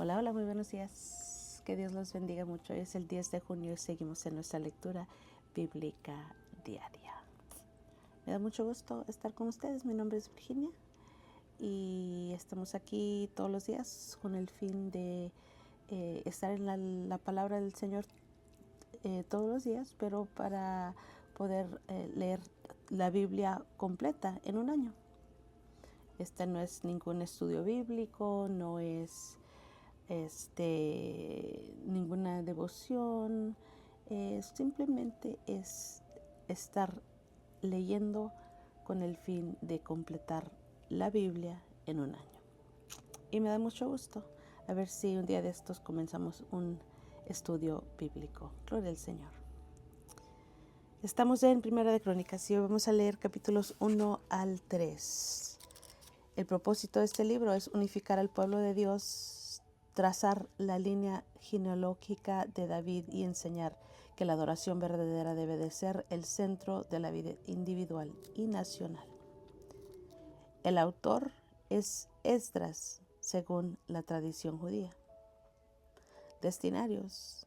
Hola, hola, muy buenos días. Que Dios los bendiga mucho. Hoy es el 10 de junio y seguimos en nuestra lectura bíblica diaria. Me da mucho gusto estar con ustedes. Mi nombre es Virginia y estamos aquí todos los días con el fin de estar en la palabra del Señor todos los días, pero para poder leer la Biblia completa en un año. Este no es ningún estudio bíblico, no es ninguna devoción, simplemente es estar leyendo con el fin de completar la Biblia en un año. Y me da mucho gusto a ver si un día de estos comenzamos un estudio bíblico. Gloria al Señor. Estamos en Primera de Crónicas y hoy vamos a leer capítulos 1 al 3. El propósito de este libro es unificar al pueblo de Dios, trazar la línea genealógica de David y enseñar que la adoración verdadera debe de ser el centro de la vida individual y nacional. El autor es Esdras, según la tradición judía. Destinarios: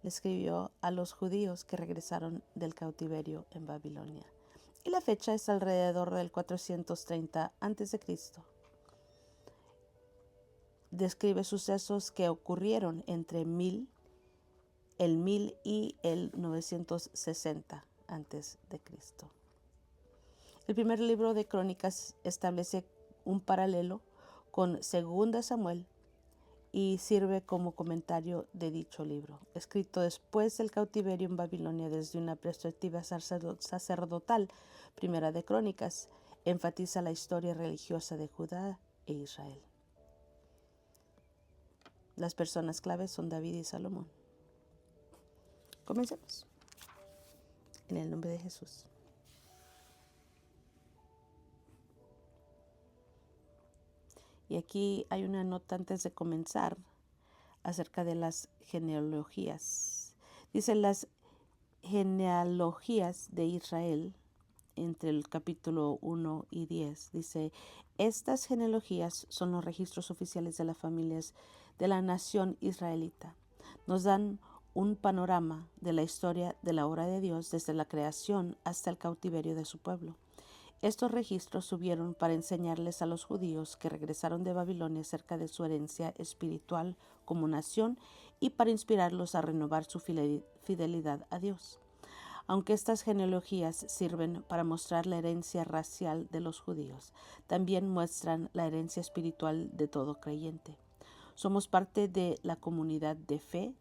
le escribió a los judíos que regresaron del cautiverio en Babilonia. Y la fecha es alrededor del 430 a.C. Describe sucesos que ocurrieron entre el 1000 y el 960 a.C. El primer libro de Crónicas establece un paralelo con 2 Samuel y sirve como comentario de dicho libro, escrito después del cautiverio en Babilonia desde una perspectiva sacerdotal. Primera de Crónicas enfatiza la historia religiosa de Judá e Israel. Las personas claves son David y Salomón. Comencemos. En el nombre de Jesús. Y aquí hay una nota antes de comenzar acerca de las genealogías. Dice las genealogías de Israel entre el capítulo 1 y 10. Dice, estas genealogías son los registros oficiales de las familias de la nación israelita. Nos dan un panorama de la historia de la obra de Dios desde la creación hasta el cautiverio de su pueblo. Estos registros subieron para enseñarles a los judíos que regresaron de Babilonia acerca de su herencia espiritual como nación y para inspirarlos a renovar su fidelidad a Dios. Aunque estas genealogías sirven para mostrar la herencia racial de los judíos, también muestran la herencia espiritual de todo creyente. Somos parte de la comunidad de fe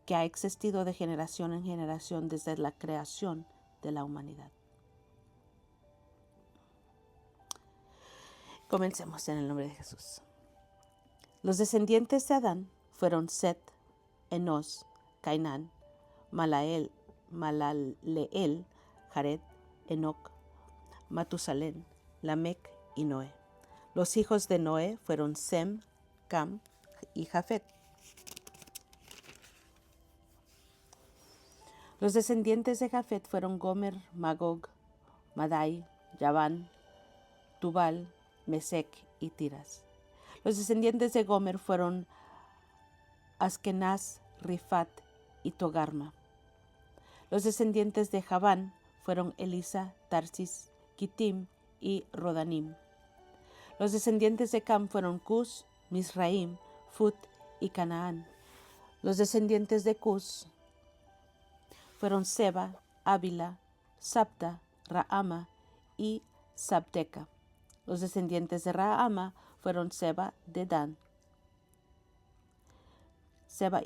que ha existido de generación en generación desde la creación de la humanidad. Comencemos en el nombre de Jesús. Los descendientes de Adán fueron Set, Enos, Cainán, Malaleel, Jared, Enoc, Matusalén, Lamec y Noé. Los hijos de Noé fueron Sem, Cam y Jafet. Los descendientes de Jafet fueron Gomer, Magog, Madai, Yaván, Tubal, Mesec y Tiras. Los descendientes de Gomer fueron Askenaz, Rifat y Togarma. Los descendientes de Javán fueron Elisa, Tarsis, Kitim y Rodanim. Los descendientes de Cam fueron Cus, Misraim, Fut y Canaán. Los descendientes de Cus fueron Seba, Ávila, Sabta, Raama y Sabteca. Los descendientes de Raama fueron Seba y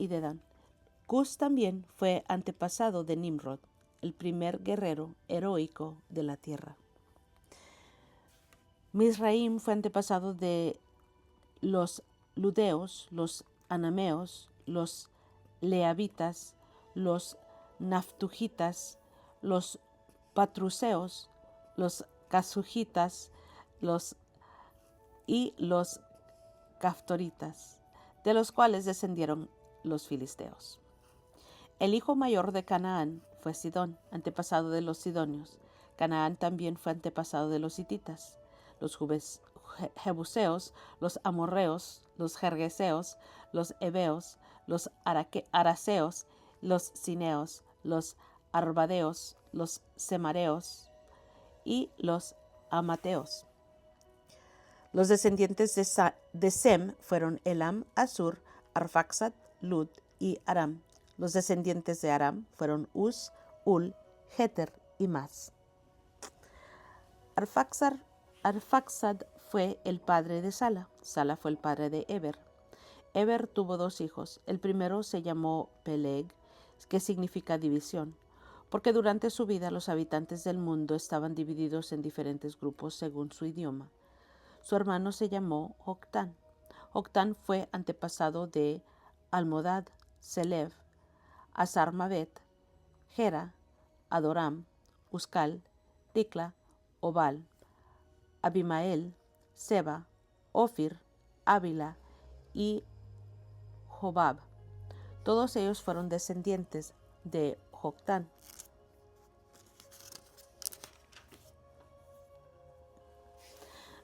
Dedán. Cus también fue antepasado de Nimrod, el primer guerrero heroico de la tierra. Misraim fue antepasado de los ludeos, los anameos, los leavitas, los naftujitas, los patruseos, los casujitas, los caftoritas, de los cuales descendieron los filisteos. El hijo mayor de Canaán fue Sidón, antepasado de los sidonios. Canaán también fue antepasado de los hititas, los jebuseos, los amorreos, los gergeseos, los heveos, los araseos, los cineos, los arvadeos, los semareos y los amateos. Los descendientes de Sem fueron Elam, Asur, Arfaxad, Lud y Aram. Los descendientes de Aram fueron Uz, Ul, Jeter y Mas. Arfaxad fue el padre de Sala. Sala fue el padre de Eber. Eber tuvo 2 hijos. El primero se llamó Peleg, que significa división, porque durante su vida los habitantes del mundo estaban divididos en diferentes grupos según su idioma. Su hermano se llamó Joctán. Joctán fue antepasado de Almodad, Selev, Asarmavet, Gera, Adoram, Uzcal, Dicla, Obal, Abimael, Seba, Ofir, Ávila y Jobab. Todos ellos fueron descendientes de Joctán.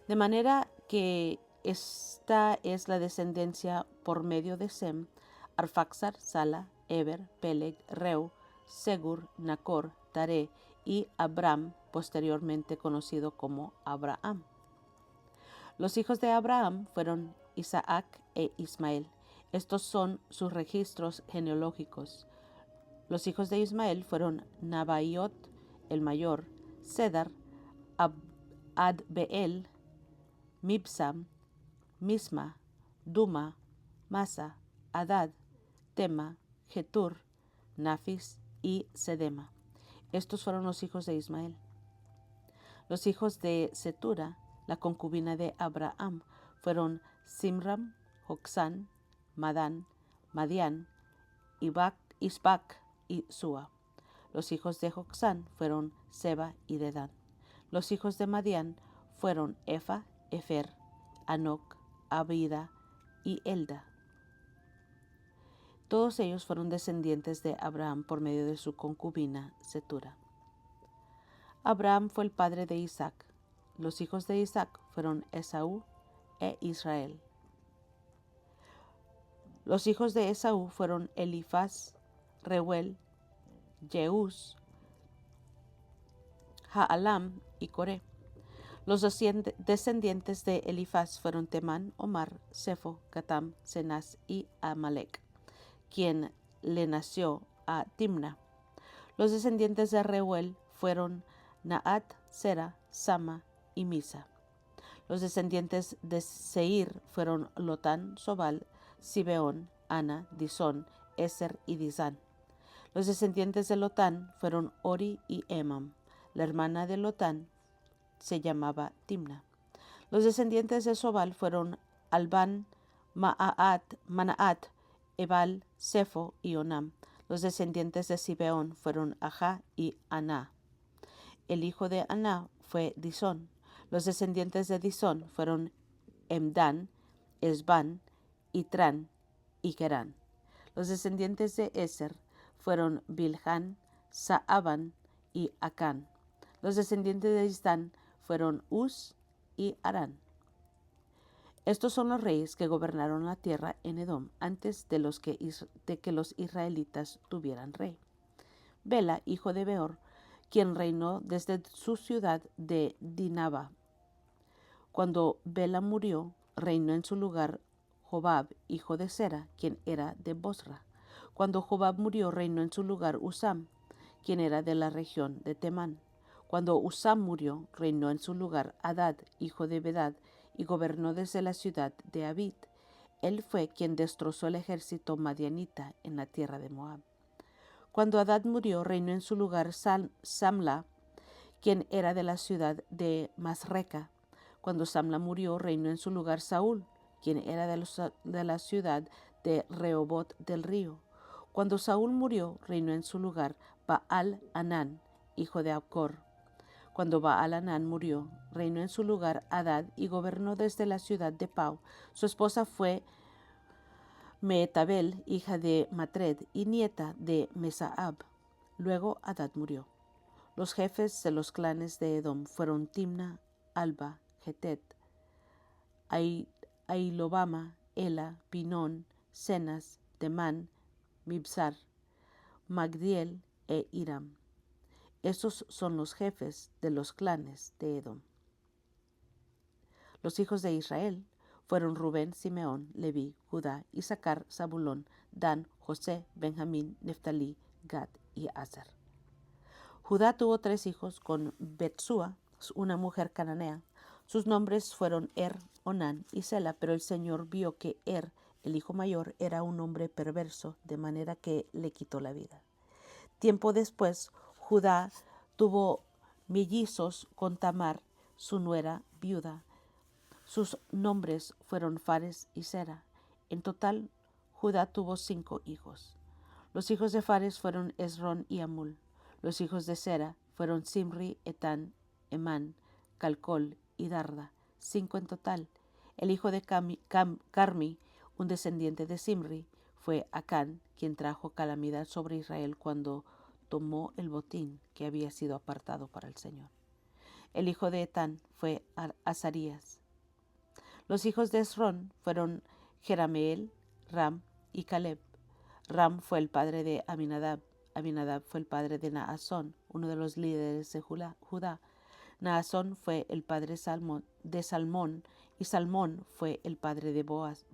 De manera que esta es la descendencia por medio de Sem, Arfaxad, Sala, Eber, Peleg, Reu, Segur, Nacor, Taré y Abram, posteriormente conocido como Abraham. Los hijos de Abraham fueron Isaac e Ismael. Estos son sus registros genealógicos. Los hijos de Ismael fueron Nabaiot, el mayor, Cedar, Adbeel, Mibsam, Misma, Duma, Masa, Adad, Tema, Getur, Nafis y Sedema. Estos fueron los hijos de Ismael. Los hijos de Setura, la concubina de Abraham, fueron Simram, Joksán, Madán, Madián, Isbac y Sua. Los hijos de Joksán fueron Seba y Dedán. Los hijos de Madián fueron Efa, Efer, Anoc, Abida y Elda. Todos ellos fueron descendientes de Abraham por medio de su concubina Setura. Abraham fue el padre de Isaac. Los hijos de Isaac fueron Esaú e Israel. Los hijos de Esaú fueron Elifaz, Reuel, Jeús, Jaalam y Coré. Los descendientes de Elifaz fueron Temán, Omar, Sefo, Gatam, Cenaz y Amalek, quien le nació a Timna. Los descendientes de Reuel fueron Naat, Sera, Sama y Misa. Los descendientes de Seir fueron Lotán, Sobal, Sibeón, Ana, Disón, Eser y Disán. Los descendientes de Lotán fueron Ori y Emam. La hermana de Lotán se llamaba Timna. Los descendientes de Sobal fueron Albán, Manaat, Ebal, Sefo y Onam. Los descendientes de Sibeón fueron Ajá y Aná. El hijo de Aná fue Disón. Los descendientes de Disón fueron Emdán, Esbán, Itrán y Gerán. Los descendientes de Eser fueron Bilhán, Saaban y Acán. Los descendientes de Isdán fueron Uz y Arán. Estos son los reyes que gobernaron la tierra en Edom antes de que los israelitas tuvieran rey. Bela, hijo de Beor, quien reinó desde su ciudad de Dinaba. Cuando Bela murió, reinó en su lugar Jobab, hijo de Sera, quien era de Bosra. Cuando Jobab murió, reinó en su lugar Usam, quien era de la región de Temán. Cuando Usam murió, reinó en su lugar Hadad, hijo de Bedad, y gobernó desde la ciudad de Abid. Él fue quien destrozó el ejército madianita en la tierra de Moab. Cuando Hadad murió, reinó en su lugar Samla, quien era de la ciudad de Masreca. Cuando Samla murió, reinó en su lugar Saúl, quien era de la ciudad de Rehobot del río. Cuando Saúl murió, reinó en su lugar Baal-Hanán, hijo de Acor. Cuando Baal-Hanán murió, reinó en su lugar Hadad y gobernó desde la ciudad de Pau. Su esposa fue Meetabel, hija de Matred y nieta de Mesaab. Luego Hadad murió. Los jefes de los clanes de Edom fueron Timna, Alba, Getet, Ailobama, Ela, Pinón, Cenas, Temán, Mibsar, Magdiel e Iram. Estos son los jefes de los clanes de Edom. Los hijos de Israel fueron Rubén, Simeón, Leví, Judá, Isaacar, Zabulón, Dan, José, Benjamín, Neftalí, Gad y Aser. Judá tuvo 3 hijos con Betsúa, una mujer cananea. Sus nombres fueron Onán y Sela, pero el Señor vio que el hijo mayor, era un hombre perverso, de manera que le quitó la vida. Tiempo después, Judá tuvo mellizos con Tamar, su nuera viuda. Sus nombres fueron Fares y Sera. En total, Judá tuvo 5 hijos. Los hijos de Fares fueron Esrón y Amul. Los hijos de Sera fueron Simri, Etán, Emán, Calcol y Darda, 5 en total. El hijo de Carmi, un descendiente de Simri, fue Acán, quien trajo calamidad sobre Israel cuando tomó el botín que había sido apartado para el Señor. El hijo de Etán fue Azarías. Los hijos de Esrón fueron Jerameel, Ram y Caleb. Ram fue el padre de Aminadab. Aminadab fue el padre de Naasón, uno de los líderes de Judá. Naasón fue el padre de Salmón, y Salmón fue el padre de Booz.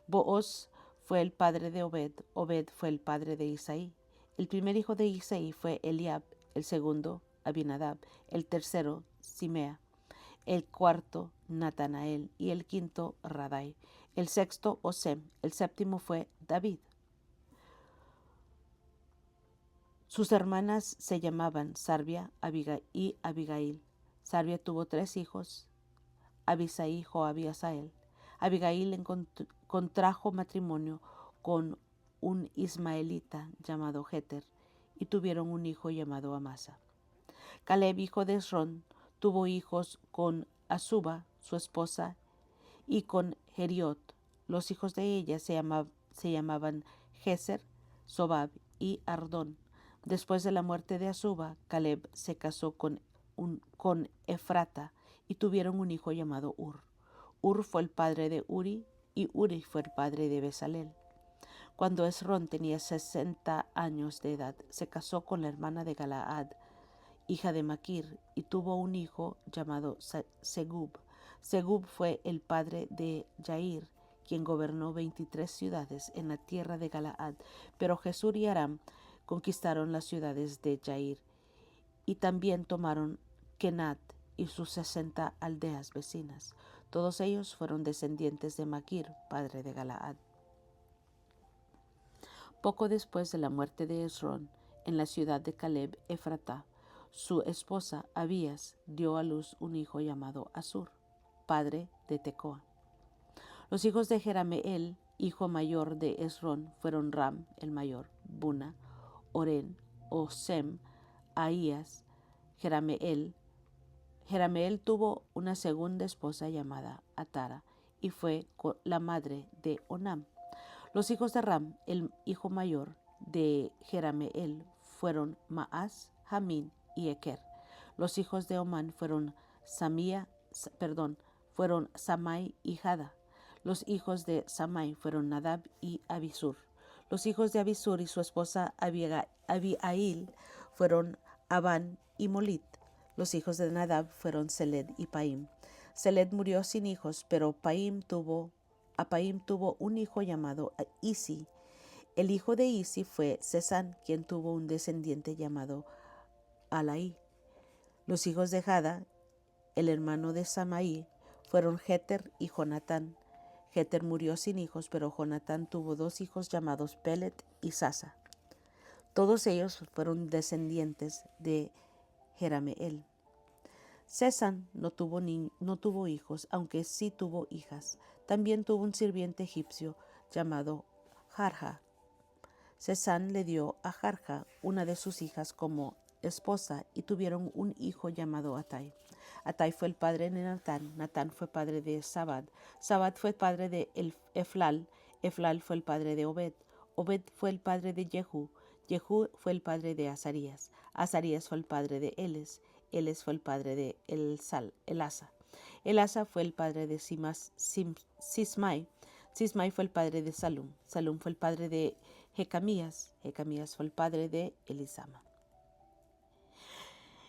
Booz fue el padre de Obed. Obed fue el padre de Isaí. El primer hijo de Isaí fue Eliab, el segundo Abinadab, el tercero Simea, el cuarto Natanael y el quinto Radai, el sexto Osem, el séptimo fue David. Sus hermanas se llamaban Sarbia y Abigail. Sarbia tuvo 3 hijos, Abisai, Joab y Asael. Abigail contrajo matrimonio con un ismaelita llamado Jeter y tuvieron un hijo llamado Amasa. Caleb, hijo de Esrón, tuvo hijos con Azuba, su esposa, y con Geriot. Los hijos de ella se llamaban Geser, Sobab y Ardón. Después de la muerte de Azuba, Caleb se casó con Efrata y tuvieron un hijo llamado Ur. Ur fue el padre de Uri y Uri fue el padre de Besalel. Cuando Esrón tenía 60 años de edad, se casó con la hermana de Galaad, hija de Maquir, y tuvo un hijo llamado Segub. Segub fue el padre de Jair, quien gobernó 23 ciudades en la tierra de Galaad, pero Jesur y Aram conquistaron las ciudades de Jair y también tomaron Kenat y sus 60 aldeas vecinas. Todos ellos fueron descendientes de Maquir, padre de Galaad. Poco después de la muerte de Esrón, en la ciudad de Caleb, Efratá, su esposa Abías dio a luz un hijo llamado Asur, padre de Tecoa. Los hijos de Jerameel, hijo mayor de Esrón, fueron Ram, el mayor, Buna, Oren, Osem, Ahías, Jerameel. Jerameel tuvo una segunda esposa llamada Atara y fue la madre de Onam. Los hijos de Ram, el hijo mayor de Jerameel, fueron Maas, Jamín y Eker. Los hijos de Omán fueron Samai y Jada. Los hijos de Samai fueron Nadab y Abisur. Los hijos de Abisur y su esposa Abiail fueron Abán y Molit. Los hijos de Nadab fueron Seled y Paim. Seled murió sin hijos, pero Paim tuvo un hijo llamado Isi. El hijo de Isi fue Sesán, quien tuvo un descendiente llamado Alaí. Los hijos de Jada, el hermano de Samaí, fueron Jeter y Jonatán. Jeter murió sin hijos, pero Jonatán tuvo 2 hijos llamados Pelet y Sasa. Todos ellos fueron descendientes de Jerameel. Sesán no tuvo hijos, aunque sí tuvo hijas. También tuvo un sirviente egipcio llamado Jarja. Sesán le dio a Jarja una de sus hijas como esposa y tuvieron un hijo llamado Atai. Atai fue el padre de Natán. Natán fue padre de Sabad. Sabad fue padre de Eflal. Eflal fue el padre de Obed. Obed fue el padre de Jehú. Jehú fue el padre de Azarías. Azarías fue el padre de Eles. Eles fue el padre de Elasa. Elasa fue el padre de Sismai. Sismai fue el padre de Salum. Salum fue el padre de Jecamías. Jecamías fue el padre de Elisama.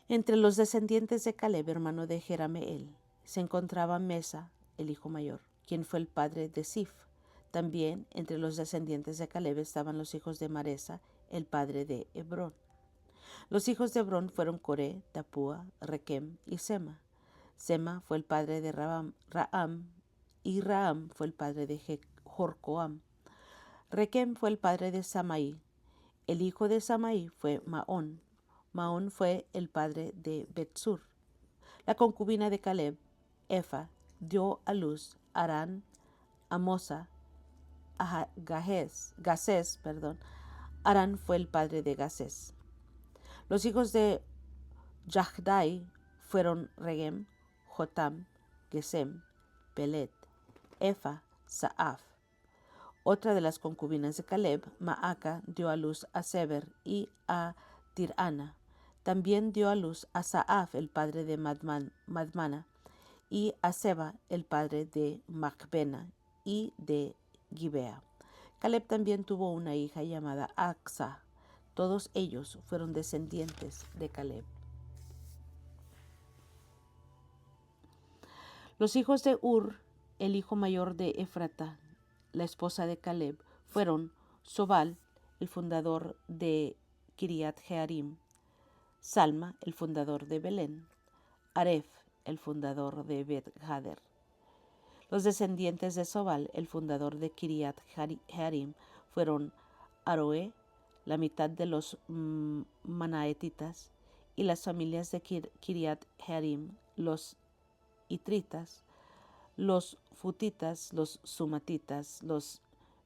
Entre los descendientes de Caleb, hermano de Jerameel, se encontraba Mesa, el hijo mayor, quien fue el padre de Sif. También entre los descendientes de Caleb estaban los hijos de Maresa, el padre de Hebrón. Los hijos de Hebrón fueron Coré, Tapúa, Requem y Sema. Sema fue el padre de Raam, y Raam fue el padre de Jorcoam. Requem fue el padre de Samaí. El hijo de Samaí fue Maón. Maón fue el padre de Betsur. La concubina de Caleb, Efa, dio a luz a Arán, a Mosa, a Gacés. Arán fue el padre de Gacés. Los hijos de Jachdai fueron Regem, Jotam, Gesem, Pelet, Efa, Saaf. Otra de las concubinas de Caleb, Maaca, dio a luz a Seber y a Tirana. También dio a luz a Saaf, el padre de Madmana, y a Seba, el padre de Macbena y de Gibea. Caleb también tuvo una hija llamada Aksa. Todos ellos fueron descendientes de Caleb. Los hijos de Ur, el hijo mayor de Efrata, la esposa de Caleb, fueron Sobal, el fundador de Kiriat Jearim, Salma, el fundador de Belén, Aref, el fundador de Bet-Hader. Los descendientes de Sobal, el fundador de Kiriat Jearim, fueron Aroé, la mitad de los manaetitas, y las familias de Kiriat Jearim, los itritas, los futitas, los sumatitas, los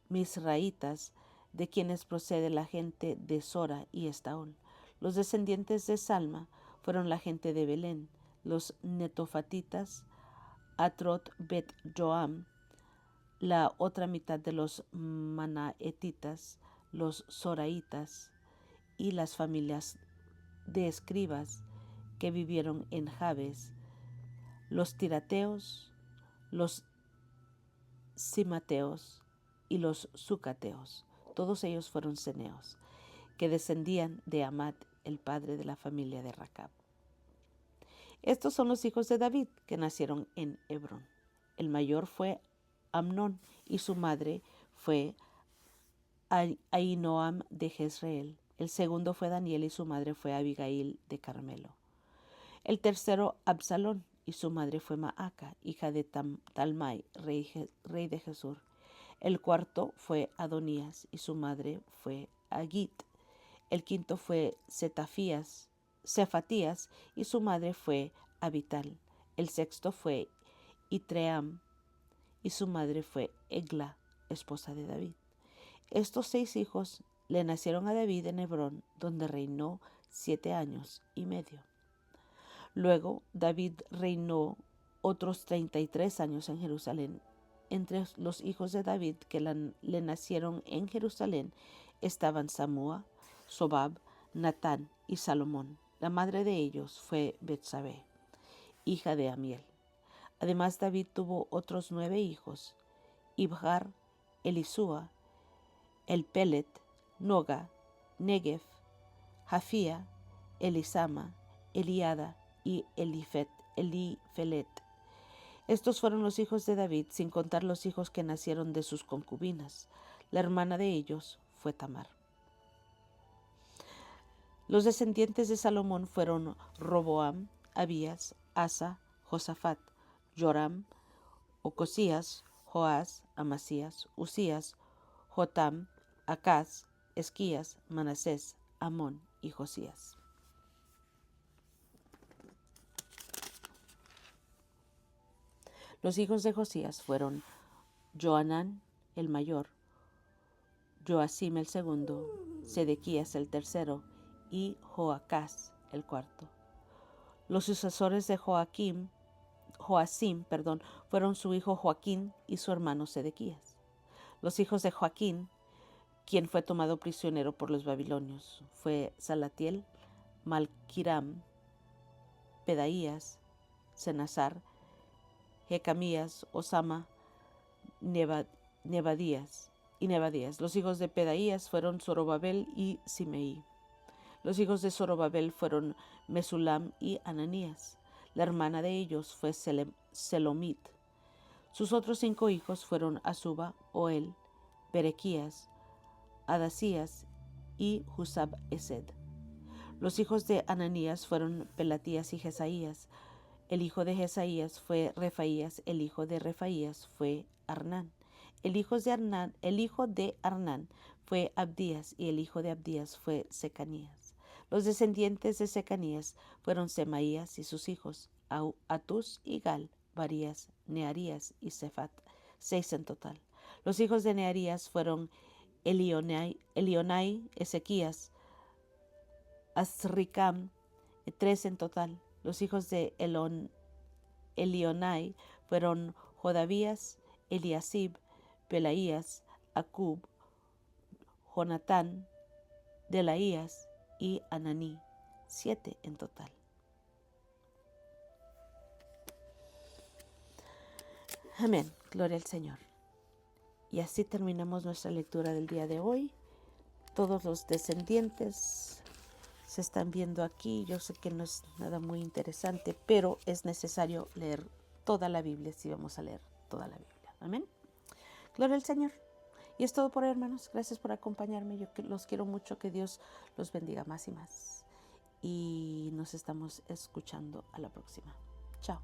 misraitas, de quienes procede la gente de Sora y Estaol. Los descendientes de Salma fueron la gente de Belén, los netofatitas, Atrot Bet Joam, la otra mitad de los manaetitas, los soraitas y las familias de escribas que vivieron en Jabes, los tirateos, los simateos y los sucateos. Todos ellos fueron ceneos, que descendían de Amat, el padre de la familia de Racab. Estos son los hijos de David que nacieron en Hebrón. El mayor fue Amnón y su madre fue Ahinoam de Jezreel. El segundo fue Daniel y su madre fue Abigail de Carmelo. El tercero Absalón y su madre fue Maaca, hija de Talmai, rey de Jesur. El cuarto fue Adonías y su madre fue Agit. El quinto fue Cefatías y su madre fue Abital. El sexto fue Itream y su madre fue Egla, esposa de David. Estos 6 hijos le nacieron a David en Hebrón, donde reinó 7 años y medio. Luego David reinó otros 33 años en Jerusalén. Entre los hijos de David que le nacieron en Jerusalén estaban Samúa, Sobab, Natán y Salomón. La madre de ellos fue Betsabé, hija de Amiel. Además David tuvo otros 9 hijos: Ibhar, Elisúa, Elpelet, Noga, Negev, Jafía, Elisama, Eliada y Elifelet. Estos fueron los hijos de David, sin contar los hijos que nacieron de sus concubinas. La hermana de ellos fue Tamar. Los descendientes de Salomón fueron Roboam, Abías, Asa, Josafat, Joram, Ocosías, Joás, Amasías, Usías, Jotam, Acaz, Esquías, Manasés, Amón y Josías. Los hijos de Josías fueron Joanán el mayor, Joacim el segundo, Sedequías el tercero y Joacás el cuarto. Los sucesores de Joacim, fueron su hijo Joaquín y su hermano Sedequías. Los hijos de Joaquín, quien fue tomado prisionero por los babilonios, fue Salatiel, Malquiram, Pedaías, Senasar, Jecamías, Osama, Nebadías y Nebadías. Los hijos de Pedaías fueron Zorobabel y Simeí. Los hijos de Zorobabel fueron Mesulam y Ananías. La hermana de ellos fue Selomit. Sus otros 5 hijos fueron Asuba, Oel, Berequías, Adasías y Husab-Esed. Los hijos de Ananías fueron Pelatías y Jesaías. El hijo de Jesaías fue Refaías, el hijo de Refaías fue Arnán. El hijo de Arnán fue Abdías y el hijo de Abdías fue Secanías. Los descendientes de Secanías fueron Semaías y sus hijos, Atus y Gal, Barías, Nearías y Sefat, 6 en total. Los hijos de Nearías fueron Elionai, Ezequías, Azricam, 3 en total. Los hijos de Elionai fueron Jodavías, Eliasib, Pelaías, Acub, Jonatán, Delaías y Ananí, 7 en total. Amén, gloria al Señor. Y así terminamos nuestra lectura del día de hoy. Todos los descendientes se están viendo aquí. Yo sé que no es nada muy interesante, pero es necesario leer toda la Biblia si vamos a leer toda la Biblia. Amén. Gloria al Señor. Y es todo por hoy, hermanos. Gracias por acompañarme. Yo los quiero mucho. Que Dios los bendiga más y más. Y nos estamos escuchando a la próxima. Chao.